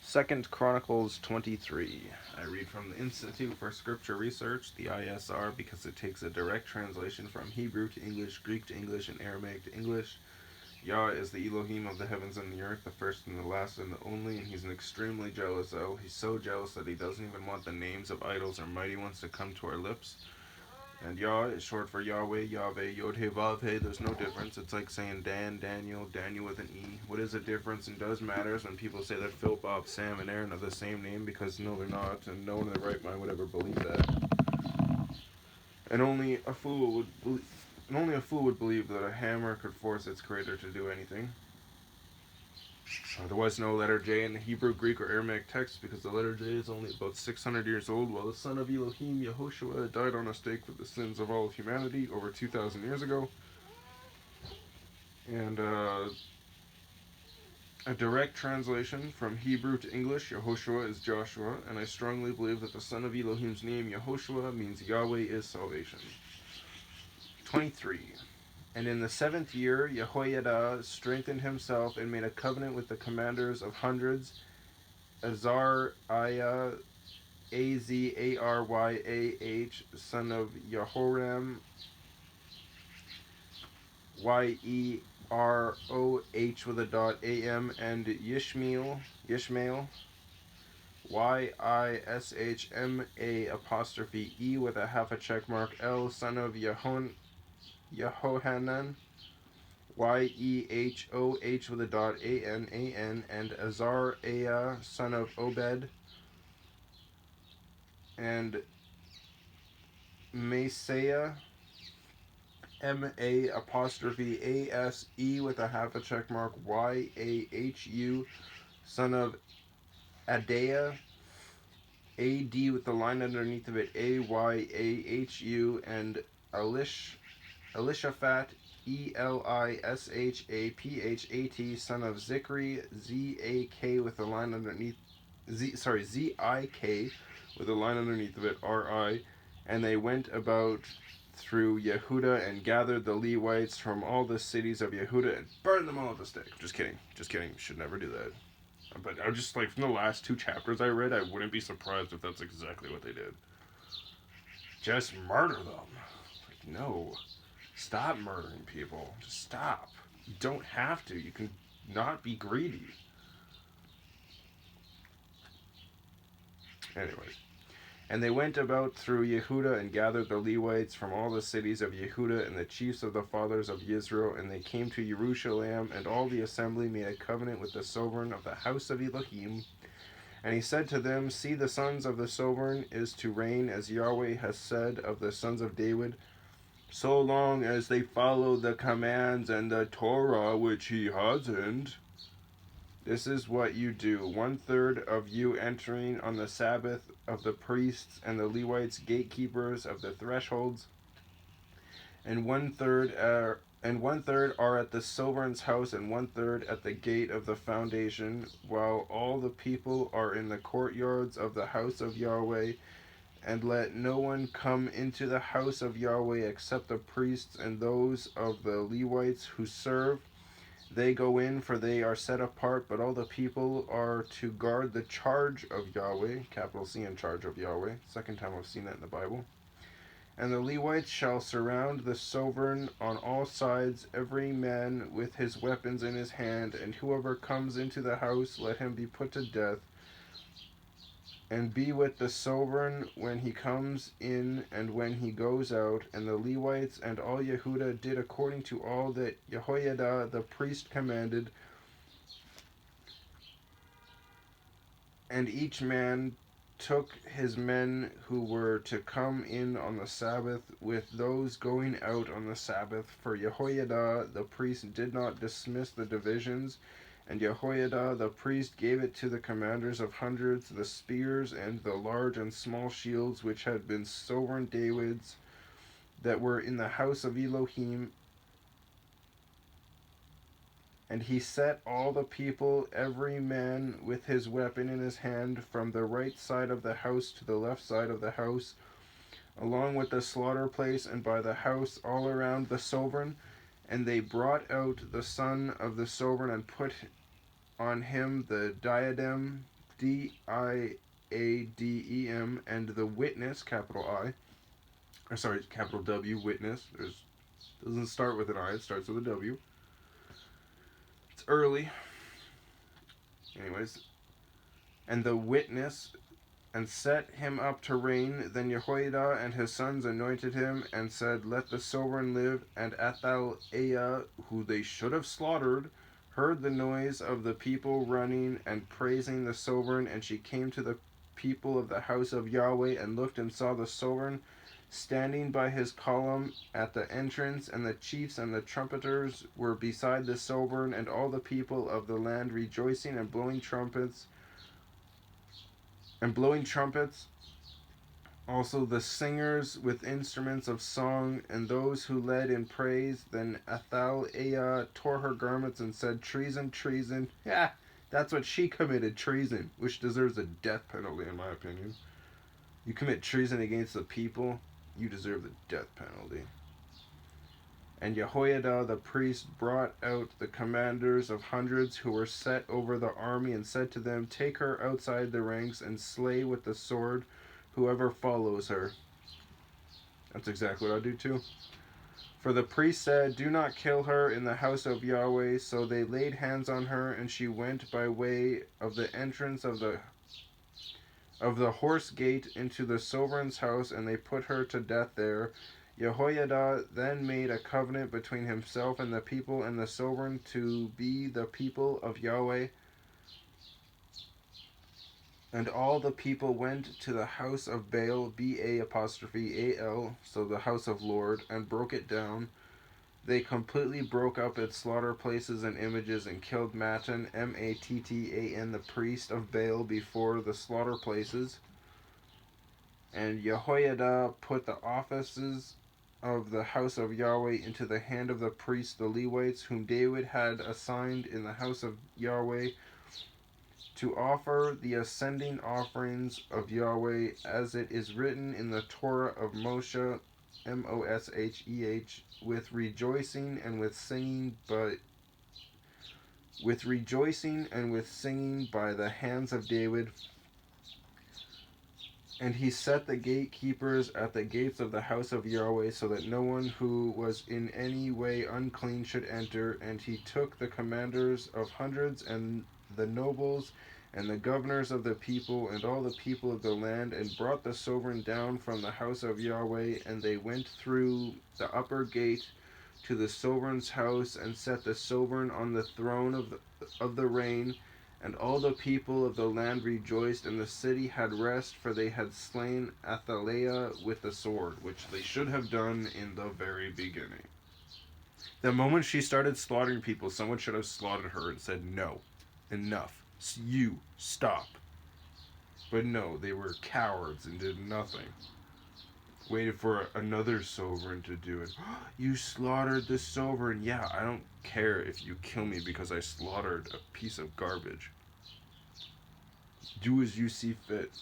2Chronicles 23. I read from the Institute for Scripture Research, the ISR, because it takes a direct translation from Hebrew to English, Greek to English, and Aramaic to English. Yah is the Elohim of the heavens and the earth, the first and the last and the only, and he's an extremely jealous El. He's so jealous that he doesn't even want the names of idols or mighty ones to come to our lips. And Yah is short for YahWeh, YahWeh, Yod-He, Vav-He. There's no difference. It's like saying Dan, Daniel, Daniel with an E. What is the difference and does matter is when people say that Phil, Bob, Sam, and Aaron are the same name, because no, they're not, and no one in their right mind would ever believe that. And only a fool would believe that a hammer could force its creator to do anything. There was no letter J in the Hebrew, Greek, or Aramaic text because the letter J is only about 600 years old, while the son of Elohim, Yehoshua, died on a stake for the sins of all of humanity over 2,000 years ago. And a direct translation from Hebrew to English, Yehoshua is Joshua, and I strongly believe that the son of Elohim's name, Yehoshua, means Yahweh is salvation. 23. And in the 7th year, Jehoiada strengthened himself and made a covenant with the commanders of hundreds, Azariah, Azaryah, son of Jehoram, Yeroh with a dot, am, and Yishmael, Yishma apostrophe e with a half a check mark, El, son of Yehohanan, Yehoh with a dot, an, and Azariah, son of Obed, and Messiah, ma apostrophe ase with a half a check mark, Yahu, son of Adaiah, ad with the line underneath of it, Ayahu, and Elishaphat, Elishaphat, son of Zikri, Zak with the line underneath, Zik with a line underneath of it, Ri, and they went about through Yehuda and gathered the Levites from all the cities of Yehuda and burned them all at the stake. Just kidding. Should never do that. But I just, like, from the last 2 chapters I read, I wouldn't be surprised if that's exactly what they did. Just murder them. Like, no. Stop murdering people. Just stop. You don't have to. You can not be greedy. Anyways. And they went about through Yehuda and gathered the Levites from all the cities of Yehuda and the chiefs of the fathers of Israel, and they came to Jerusalem, and all the assembly made a covenant with the sovereign of the house of Elohim. And he said to them, see, the sons of the sovereign is to reign, as Yahweh has said of the sons of David, so long as they follow the commands and the Torah which he hasn't. This is what you do. 1/3 of you entering on the Sabbath of the priests and the Levites, gatekeepers of the thresholds, and 1/3 are at the sovereign's house, and 1/3 at the gate of the foundation, while all the people are in the courtyards of the house of Yahweh. And let no one come into the house of Yahweh except the priests and those of the Levites who serve. They go in, for they are set apart, but all the people are to guard the charge of Yahweh, capital C in charge of Yahweh. Second time I've seen that in the Bible. And the Levites shall surround the sovereign on all sides, every man with his weapons in his hand, and whoever comes into the house, let him be put to death. And be with the sovereign when he comes in and when he goes out. And the Levites and all Yehuda did according to all that Jehoiada the priest commanded. And each man took his men who were to come in on the Sabbath with those going out on the Sabbath. For Jehoiada the priest did not dismiss the divisions. And Jehoiada the priest gave it to the commanders of hundreds, the spears and the large and small shields which had been sovereign David's, that were in the house of Elohim. And he set all the people, every man with his weapon in his hand, from the right side of the house to the left side of the house, along with the slaughter place, and by the house all around the sovereign. And they brought out the son of the sovereign and put on him the diadem Diadem, and the witness, capital I, or sorry, capital W, witness. Doesn't start with an I, it starts with a W. It's early. Anyways, and the witness, and set him up to reign. Then Jehoiada and his sons anointed him, and said, Let the sovereign live. And Athaliah, who they should have slaughtered, heard the noise of the people running and praising the sovereign. And she came to the people of the house of Yahweh, and looked and saw the sovereign standing by his column at the entrance, and the chiefs and the trumpeters were beside the sovereign, and all the people of the land rejoicing and blowing trumpets. Also the singers with instruments of song, and those who led in praise. Then Athaliah tore her garments and said, Treason, treason. Yeah, that's what she committed, treason, which deserves a death penalty in my opinion. You commit treason against the people, you deserve the death penalty. And Jehoiada the priest brought out the commanders of hundreds who were set over the army, and said to them, Take her outside the ranks, and slay with the sword whoever follows her. That's exactly what I do too. For the priest said, Do not kill her in the house of Yahweh. So they laid hands on her, and she went by way of the entrance of the horse gate into the sovereign's house, and they put her to death there. Jehoiada then made a covenant between himself and the people and the sovereign to be the people of Yahweh. And all the people went to the house of Baal, Baal, so the house of Lord, and broke it down. They completely broke up its slaughter places and images, and killed Mattan, Mattan, the priest of Baal, before the slaughter places. And Jehoiada put the offices of the house of Yahweh into the hand of the priests, the Levites, whom David had assigned in the house of Yahweh, to offer the ascending offerings of Yahweh, as it is written in the Torah of Moshe, Mosheh, with rejoicing and with singing, by the hands of David. And he set the gatekeepers at the gates of the house of Yahweh, so that no one who was in any way unclean should enter. And he took the commanders of hundreds, and the nobles, and the governors of the people, and all the people of the land, and brought the sovereign down from the house of Yahweh. And they went through the upper gate to the sovereign's house, and set the sovereign on the throne of the reign. And all the people of the land rejoiced, and the city had rest, for they had slain Athaliah with the sword, which they should have done in the very beginning. The moment she started slaughtering people, someone should have slaughtered her and said, No, enough, you, stop. But no, they were cowards and did nothing. Waited for another sovereign to do it. You slaughtered the sovereign. Yeah, I don't care if you kill me because I slaughtered a piece of garbage. Do as you see fit.